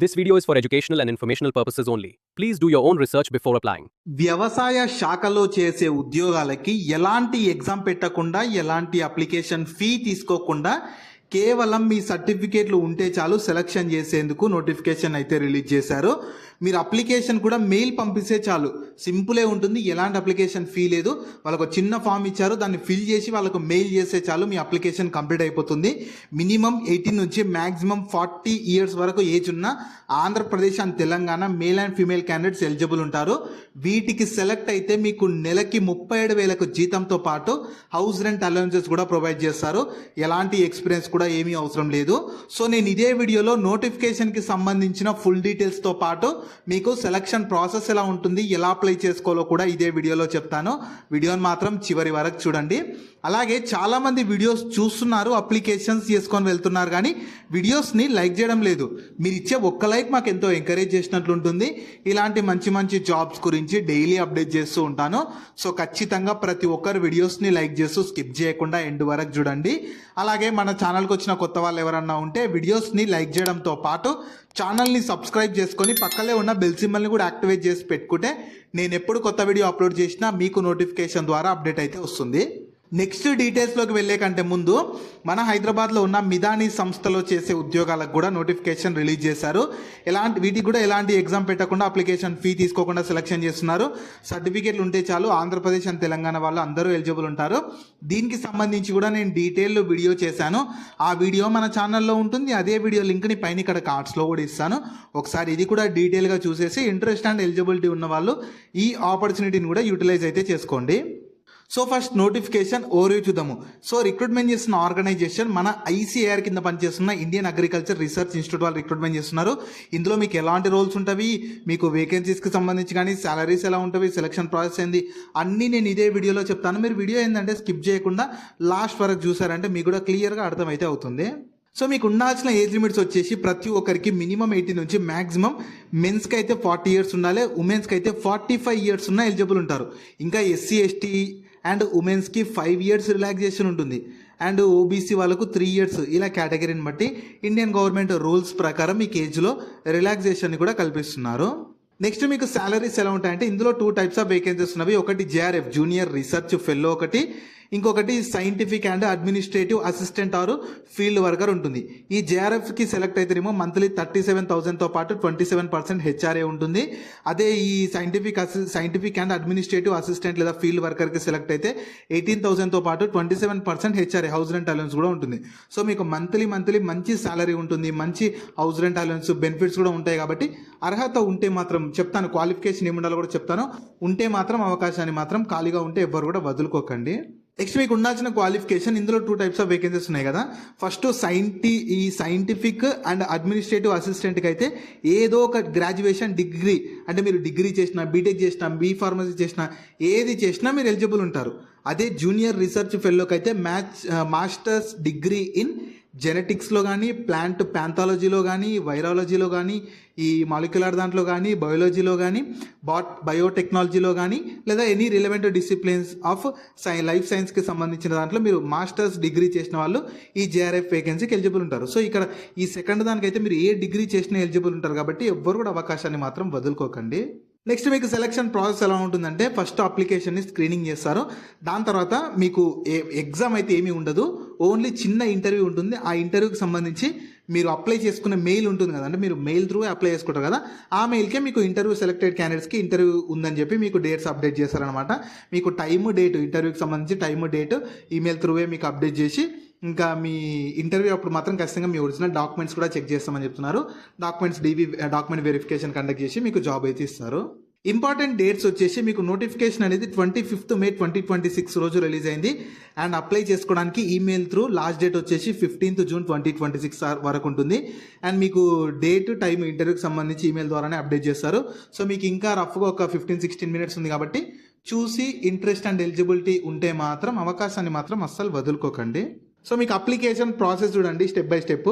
This video is for educational and informational purposes only. Please do your own research before applying. వ్యవసాయ శాఖలో చేసే ఉద్యోగాలకి ఎలాంటి exam పెట్టకుండా ఎలాంటి అప్లికేషన్ ఫీ తీసుకోకుండా కేవలం మీ సర్టిఫికేట్లు ఉంటే చాలు సెలక్షన్ చేసేందుకు నోటిఫికేషన్ అయితే రిలీజ్ చేశారు. మీరు అప్లికేషన్ కూడా మెయిల్ పంపిస్తే చాలు, సింపులే ఉంటుంది, ఎలాంటి అప్లికేషన్ ఫీ లేదు. వాళ్ళకు చిన్న ఫామ్ ఇచ్చారు, దాన్ని ఫిల్ చేసి వాళ్ళకు మెయిల్ చేస్తే చాలు మీ అప్లికేషన్ కంప్లీట్ అయిపోతుంది. మినిమం 18 నుంచి మ్యాక్సిమం 40 ఇయర్స్ వరకు ఏజ్ ఉన్న Andhra Pradesh and Telangana male and female candidates eligible ఉంటారు. వీటికి సెలెక్ట్ అయితే మీకు నెలకి 37,000 జీతంతో పాటు హౌస్ రెంట్ అలవెన్సెస్ కూడా ప్రొవైడ్ చేస్తారు. ఎలాంటి ఎక్స్పీరియన్స్ కూడా ఏమీ అవసరం లేదు. సో నేను ఇదే వీడియోలో నోటిఫికేషన్కి సంబంధించిన ఫుల్ డీటెయిల్స్తో పాటు మీకు సెలక్షన్ ప్రాసెస్ ఎలా ఉంటుంది, ఎలా అప్లై చేసుకోవాలో కూడా ఇదే వీడియోలో చెప్తాను. వీడియోని మాత్రం చివరి వరకు చూడండి. అలాగే చాలామంది వీడియోస్ చూస్తున్నారు, అప్లికేషన్స్ చేసుకొని వెళ్తున్నారు, కానీ వీడియోస్ని లైక్ చేయడం లేదు. మీరు ఇచ్చే ఒక్క లైక్ మాకు ఎంతో ఎంకరేజ్ చేసినట్లు ఉంటుంది. ఇలాంటి మంచి మంచి జాబ్స్ గురించి డైలీ అప్డేట్ చేస్తూ ఉంటాను. సో ఖచ్చితంగా ప్రతి ఒక్కరు వీడియోస్ని లైక్ చేస్తూ స్కిప్ చేయకుండా ఎండ్ వరకు చూడండి. అలాగే మన ఛానల్కి వచ్చిన కొత్త వాళ్ళు ఎవరన్నా ఉంటే వీడియోస్ని లైక్ చేయడంతో పాటు ఛానల్ని సబ్స్క్రైబ్ చేసుకొని పక్కనే ఉన్న బెల్ సింబల్ని కూడా యాక్టివేట్ చేసి పెట్టుకుంటే నేను ఎప్పుడు కొత్త వీడియో అప్లోడ్ చేసినా మీకు నోటిఫికేషన్ ద్వారా అప్డేట్ అయితే వస్తుంది. నెక్స్ట్ డీటెయిల్స్లోకి వెళ్ళే కంటే ముందు మన హైదరాబాద్లో ఉన్న మిదాని సంస్థలో చేసే ఉద్యోగాలకు కూడా నోటిఫికేషన్ రిలీజ్ చేశారు. వీటికి కూడా ఎలాంటి ఎగ్జామ్ పెట్టకుండా అప్లికేషన్ ఫీ తీసుకోకుండా సెలెక్షన్ చేస్తున్నారు. సర్టిఫికేట్లు ఉంటే చాలు, ఆంధ్రప్రదేశ్ అండ్ తెలంగాణ వాళ్ళు అందరూ ఎలిజిబుల్ ఉంటారు. దీనికి సంబంధించి కూడా నేను డీటెయిల్ వీడియో చేశాను. ఆ వీడియో మన ఛానల్లో ఉంటుంది. అదే వీడియో లింక్ని పైన ఇక్కడ కార్డ్స్లో కూడా ఇస్తాను. ఒకసారి ఇది కూడా డీటెయిల్గా చూసేసి ఇంట్రెస్ట్ అండ్ ఎలిజిబిలిటీ ఉన్న వాళ్ళు ఈ ఆపర్చునిటీని కూడా యూటిలైజ్ అయితే చేసుకోండి. సో ఫస్ట్ నోటిఫికేషన్ ఓవర్వ్యూ చూద్దాము. సో రిక్రూట్మెంట్ చేస్తున్న ఆర్గనైజేషన్ మన ఐసీఏఆర్ కింద పనిచేస్తున్న ఇండియన్ అగ్రికల్చర్ రీసెర్చ్ ఇన్స్టిట్యూట్ వాళ్ళు రిక్రూట్మెంట్ చేస్తున్నారు. ఇందులో మీకు ఎలాంటి రోల్స్ ఉంటాయి, మీకు వేకెన్సీస్కి సంబంధించి కానీ సాలరీస్ ఎలా ఉంటుంది, సెలక్షన్ ప్రాసెస్ ఏంది, అన్నీ నేను ఇదే వీడియోలో చెప్తాను. మీరు వీడియో ఏంటంటే స్కిప్ చేయకుండా లాస్ట్ వరకు చూసారంటే మీకు కూడా క్లియర్గా అర్థమైతే అవుతుంది. సో మీకు ఉండాల్సిన ఏజ్ లిమిట్స్ వచ్చేసి ప్రతి ఒక్కరికి మినిమం 18 నుంచి మ్యాక్సిమం మెన్స్కి అయితే 40 ఇయర్స్ ఉండాలి, ఉమెన్స్కి అయితే 45 ఇయర్స్ ఉన్న ఎలిజిబుల్ ఉంటారు. ఇంకా ఎస్సీ ఎస్టీ అండ్ ఉమెన్స్కి 5 ఇయర్స్ రిలాక్సేషన్ ఉంటుంది. అండ్ ఓబీసీ వాళ్ళకు 3 ఇయర్స్. ఇలా కేటగిరీని బట్టి ఇండియన్ గవర్నమెంట్ రూల్స్ ప్రకారం మీకు ఏజ్లో రిలాక్సేషన్ కూడా కల్పిస్తున్నారు. నెక్స్ట్ మీకు సాలరీస్ ఎలా ఉంటాయంటే ఇందులో 2 టైప్స్ ఆఫ్ వేకెన్సీస్ ఉన్నవి. ఒకటి జేఆర్ఎఫ్ జూనియర్ రీసెర్చ్ ఫెల్లో ఒకటి, ఇంకొకటి scientific and administrative assistant are field worker ఉంటుంది. ఈ జేఆర్ఎఫ్కి సెలెక్ట్ అయితేనేమో మంత్లీ 37,000తో పాటు 27% హెచ్ఆర్ఏ ఉంటుంది. అదే ఈ సైంటిఫిక్ అండ్ అడ్మినిస్ట్రేటివ్ అసిస్టెంట్ లేదా ఫీల్డ్ వర్కర్కి సెలెక్ట్ అయితే 18,000తో పాటు 27% హెచ్ఆర్ఏ హౌస్ రెంట్ అలవెన్స్ కూడా ఉంటుంది. సో మీకు మంత్లీ మంచి సాలరీ ఉంటుంది, మంచి హౌస్ రెంట్ అలవెన్స్ బెనిఫిట్స్ కూడా ఉంటాయి. కాబట్టి అర్హత ఉంటే మాత్రం చెప్తాను, క్వాలిఫికేషన్ ఏముండాలో కూడా చెప్తాను. ఉంటే మాత్రం అవకాశాన్ని మాత్రం ఖాళీగా ఉంటే ఎవ్వరు కూడా వదులుకోకండి. నెక్స్ట్ మీకు ఉండాల్సిన క్వాలిఫికేషన్ ఇందులో 2 టైప్స్ ఆఫ్ వేకెన్సీస్ ఉన్నాయి కదా. ఫస్ట్ ఈ సైంటిఫిక్ అండ్ అడ్మినిస్ట్రేటివ్ అసిస్టెంట్కి అయితే ఏదో ఒక గ్రాడ్యుయేషన్ డిగ్రీ, అంటే మీరు డిగ్రీ చేసినా, బీటెక్ చేసినా, బీ ఫార్మసీ చేసినా, ఏది చేసినా మీరు ఎలిజిబుల్ ఉంటారు. అదే జూనియర్ రీసెర్చ్ ఫెల్లోకి అయితే మాస్టర్స్ డిగ్రీ ఇన్ జెనెటిక్స్లో కానీ, ప్లాంట్ ప్యాంథాలజీలో కానీ, వైరాలజీలో కానీ, ఈ మాలిక్యులర్ దాంట్లో కానీ, బయాలజీలో కానీ, బయోటెక్నాలజీలో కానీ, లేదా any relevant disciplines of life సైన్స్కి సంబంధించిన దాంట్లో మీరు మాస్టర్స్ డిగ్రీ చేసిన వాళ్ళు ఈ జేఆర్ఎఫ్ వేకెన్సీకి ఎలిజిబుల్ ఉంటారు. సో ఇక్కడ ఈ సెకండ్ దానికైతే మీరు ఏ డిగ్రీ చేసినా ఎలిజిబుల్ ఉంటారు. కాబట్టి ఎవ్వరు కూడా అవకాశాన్ని మాత్రం వదులుకోకండి. నెక్స్ట్ మీకు సెలక్షన్ ప్రాసెస్ ఎలా ఉంటుందంటే ఫస్ట్ అప్లికేషన్ని స్క్రీనింగ్ చేస్తారు. దాని తర్వాత మీకు ఎగ్జామ్ అయితే ఏమీ ఉండదు, ఓన్లీ చిన్న ఇంటర్వ్యూ ఉంటుంది. ఆ ఇంటర్వ్యూకి సంబంధించి మీరు అప్లై చేసుకునే మెయిల్ ఉంటుంది కదా, అంటే మీరు మెయిల్ త్రూ అప్లై చేసుకుంటారు కదా, ఆ మెయిల్కే మీకు ఇంటర్వ్యూ సెలెక్టెడ్ క్యాండిడేట్స్కి ఇంటర్వ్యూ ఉందని చెప్పి మీకు డేట్స్ అప్డేట్ చేస్తారనమాట. మీకు టైము డేట్, ఇంటర్వ్యూకి సంబంధించి టైము డేట్ ఈమెయిల్ త్రూవే మీకు అప్డేట్ చేసి, ఇంకా మీ ఇంటర్వ్యూ అప్పుడు మాత్రం ఖచ్చితంగా మీ ఒరిజినల్ డాక్యుమెంట్స్ కూడా చెక్ చేస్తామని చెప్తున్నారు. డాక్యుమెంట్ వెరిఫికేషన్ కండక్ట్ చేసి మీకు జాబ్ అయితే ఇస్తారు. ఇంపార్టెంట్ డేట్స్ వచ్చేసి మీకు నోటిఫికేషన్ అనేది 25th May 2026 రోజు రిలీజ్ అయింది. అండ్ అప్లై చేసుకోవడానికి ఈమెయిల్ త్రూ లాస్ట్ డేట్ వచ్చేసి 15th June 2026 వరకు ఉంటుంది. అండ్ మీకు డేట్ టైం ఇంటర్వ్యూకి సంబంధించి ఈమెయిల్ ద్వారానే అప్డేట్ చేస్తారు. సో మీకు ఇంకా రఫ్గా ఒక 15-16 మినిట్స్ ఉంది కాబట్టి చూసి ఇంట్రెస్ట్ అండ్ ఎలిజిబిలిటీ ఉంటే మాత్రం అవకాశాన్ని మాత్రం అస్సలు వదులుకోకండి. సో మీకు అప్లికేషన్ ప్రాసెస్ చూడండి స్టెప్ బై స్టెప్.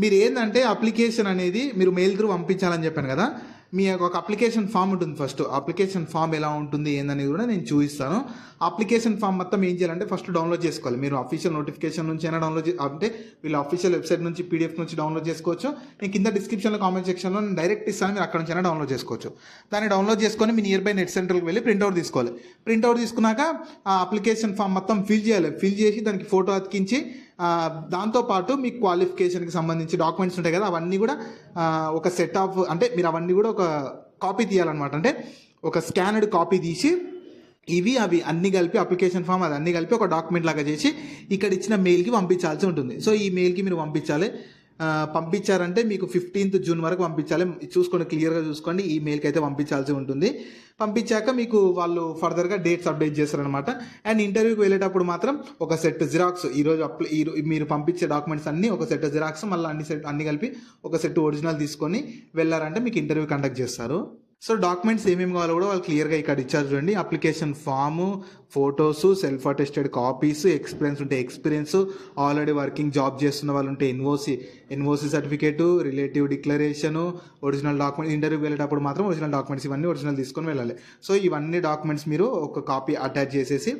మీరు ఏంటంటే అప్లికేషన్ అనేది మీరు మెయిల్ త్రూ పంపించాలని చెప్పాను కదా, మీ యొక్క ఒక అప్లికేషన్ ఫామ్ ఉంటుంది. ఫస్ట్ అప్లికేషన్ ఫామ్ ఎలా ఉంటుంది ఏందనేది కూడా నేను చూపిస్తాను. అప్లికేషన్ ఫామ్ మొత్తం ఏం చేయాలంటే ఫస్ట్ డౌన్లోడ్ చేసుకోవాలి. మీరు అఫీషియల్ నోటిఫికేషన్ నుంచి అయినా అంటే వీళ్ళ అఫీషియల్ వెబ్సైట్ నుంచి పీడిఎఫ్ నుంచి డౌన్లోడ్ చేసుకోవచ్చు. నేను కింద డిస్క్రిప్షన్లో కామెంట్ సెక్షన్లో నేను డైరెక్ట్ ఇస్తాను, మీరు అక్కడ నుంచి అయినా డౌన్లోడ్ చేసుకోవచ్చు. దాన్ని డౌన్లోడ్ చేసుకొని మీ నియర్ బై నెట్ సెంటర్కి వెళ్ళి ప్రింట్అవుట్ తీసుకోవాలి. ప్రింట్అవుట్ తీసుకున్నాక ఆ అప్లికేషన్ ఫామ్ మొత్తం ఫిల్ చేయాలి. ఫిల్ చేసి దానికి ఫోటో అతికించి దాంతోపాటు మీ క్వాలిఫికేషన్కి సంబంధించి డాక్యుమెంట్స్ ఉంటాయి కదా, అవన్నీ కూడా ఒక సెట్ ఆఫ్ అంటే మీరు అవన్నీ కూడా ఒక కాపీ తీయాలన్నమాట. అంటే ఒక స్కానర్డ్ కాపీ తీసి అవి అన్నీ కలిపి అప్లికేషన్ ఫామ్ అది అన్నీ కలిపి ఒక డాక్యుమెంట్ లాగా చేసి ఇక్కడ ఇచ్చిన మెయిల్కి పంపించాల్సి ఉంటుంది. సో ఈ మెయిల్కి మీరు పంపించాలి. పంపించారంటే మీకు 15th జూన్ వరకు పంపించాలి. చూసుకోండి, క్లియర్గా చూసుకోండి. ఈ మెయిల్కి అయితే పంపించాల్సి ఉంటుంది. పంపించాక మీకు వాళ్ళు ఫర్దర్గా డేట్స్ అప్డేట్ చేస్తారనమాట. అండ్ ఇంటర్వ్యూకి వెళ్ళేటప్పుడు మాత్రం ఒక సెట్ జిరాక్స్ ఈరోజు మీరు పంపించే డాక్యుమెంట్స్ అన్నీ ఒక సెట్ జిరాక్స్ మళ్ళీ అన్ని కలిపి ఒక సెట్ ఒరిజినల్ తీసుకొని వెళ్ళారంటే మీకు ఇంటర్వ్యూ కండక్ట్ చేస్తారు. సో డాక్యుమెంట్స్ ఏమేమి కావాలో కూడా వాళ్ళు క్లియర్గా ఇక్కడ ఇచ్చారు చూడండి. Application form, photos, self attested copies, experience ఉంటే ఎక్స్పీరియన్స్, ఆల్రెడీ వర్కింగ్ జాబ్ చేస్తున్న వాళ్ళు ఉంటే NOC certificate, relative declaration, original document. ఇంటర్వ్యూకి వెళ్ళేటప్పుడు మాత్రం ఒరిజినల్ డాక్యుమెంట్స్ ఇవన్నీ ఒరిజినల్ తీసుకొని వెళ్ళాలి. సో ఇవన్నీ డాక్యుమెంట్స్ మీరు ఒక కాపీ అటాచ్ చేసేసి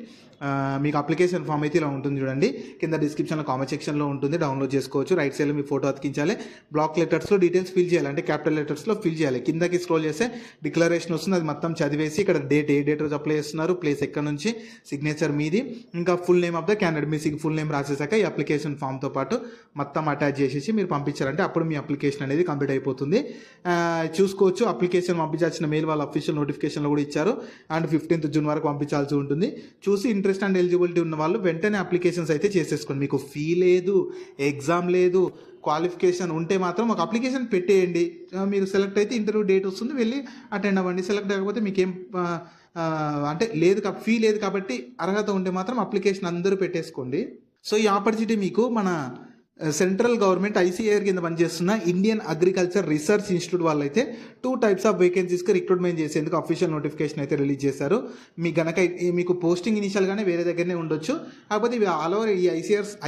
మీకు అప్లికేషన్ ఫామ్ అయితే ఇలా ఉంటుంది చూడండి. కింద డిస్క్రిప్షన్లో కామెంట్ సెక్షన్లో ఉంటుంది, డౌన్లోడ్ చేసుకోవచ్చు. రైట్ సైడ్లో మీ ఫోటో అతికించాలి. బ్లాక్ లెటర్స్లో డీటెయిల్స్ ఫిల్ చేయాలి, అంటే క్యాపిటల్ లెటర్స్లో ఫిల్ చేయాలి. కిందకి స్క్రోల్ చేస్తే డిక్లరేషన్ వస్తుంది, అది మొత్తం చదివేసి ఇక్కడ ఏ డేట్ రోజు అప్లై చేస్తున్నారు, ప్లేస్ ఎక్కడ నుంచి, సిగ్నేచర్ మీది, ఇంకా full name of the candidate మీ ఫుల్ నేమ్ రాసేసాక ఈ అప్లికేషన్ ఫామ్తో పాటు మొత్తం అటాచ్ చేసేసి మీరు పంపించారంటే అప్పుడు మీ అప్లికేషన్ అనేది కంప్లీట్ అయిపోతుంది. చూసుకోవచ్చు, అప్లికేషన్ పంపించాల్సిన మెయిల్ వాళ్ళ అఫీషియల్ నోటిఫికేషన్లో కూడా ఇచ్చారు. అండ్ 15th జూన్ వరకు పంపించాల్సి ఉంటుంది. చూసి ఇంట్రెస్ట్ అండ్ ఎలిజిబిలిటీ ఉన్న వాళ్ళు వెంటనే అప్లికేషన్స్ అయితే చేసేసుకోండి. మీకు ఫీ లేదు, ఎగ్జామ్ లేదు, క్వాలిఫికేషన్ ఉంటే మాత్రం ఒక అప్లికేషన్ పెట్టేయండి. మీరు సెలెక్ట్ అయితే ఇంటర్వ్యూ డేట్ వస్తుంది, వెళ్ళి అటెండ్ అవ్వండి. సెలెక్ట్ అవ్వకపోతే మీకేం అంటే లేదు, ఫీ లేదు కాబట్టి అర్హత ఉంటే మాత్రం అప్లికేషన్ అందరూ పెట్టేసుకోండి. సో ఈ ఆపర్చునిటీ మీకు మన సెంట్రల్ గవర్నమెంట్ ఐసీఏఆర్ కింద పనిచేస్తున్న ఇండియన్ అగ్రికల్చర్ రీసెర్చ్ ఇన్స్టిట్యూట్ వాళ్ళు అయితే 2 types ఆఫ్ వేకెన్సీస్కి రిక్రూట్మెంట్ చేసేందుకు అఫీషియల్ నోటిఫికేషన్ అయితే రిలీజ్ చేశారు. మీకు పోస్టింగ్ ఇనిషియల్గానే వేరే దగ్గరనే ఉండొచ్చు, కాకపోతే ఇవి ఆల్ ఓవర్ ఈ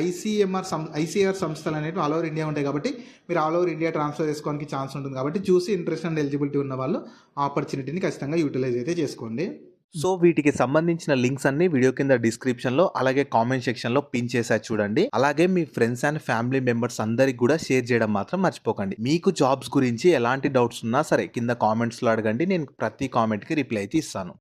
ఐసీఆర్ సంస్థలు అనేవి ఆల్ ఓవర్ ఇండియా ఉంటాయి కాబట్టి మీరు ఆల్ ఓవర్ ఇండియా ట్రాన్స్ఫర్ చేసుకోవడానికి ఛాన్స్ ఉంటుంది. కాబట్టి చూసి ఇంట్రెస్ట్ అండ్ ఎలిజిబిలిటీ ఉన్న వాళ్ళు ఆపర్చునిటీని ఖచ్చితంగా యూటిలైజ్ అయితే చేసుకోండి. సో వీటికి సంబంధించిన లింక్స్ అన్ని వీడియో కింద డిస్క్రిప్షన్లో అలాగే కామెంట్ సెక్షన్లో పిన్ చేశారు చూడండి. అలాగే మీ ఫ్రెండ్స్ అండ్ ఫ్యామిలీ మెంబర్స్ అందరికి కూడా షేర్ చేయడం మాత్రం మర్చిపోకండి. మీకు జాబ్స్ గురించి ఎలాంటి డౌట్స్ ఉన్నా సరే కింద కామెంట్స్లో అడగండి, నేను ప్రతి కామెంట్కి రిప్లై అయితే ఇస్తాను.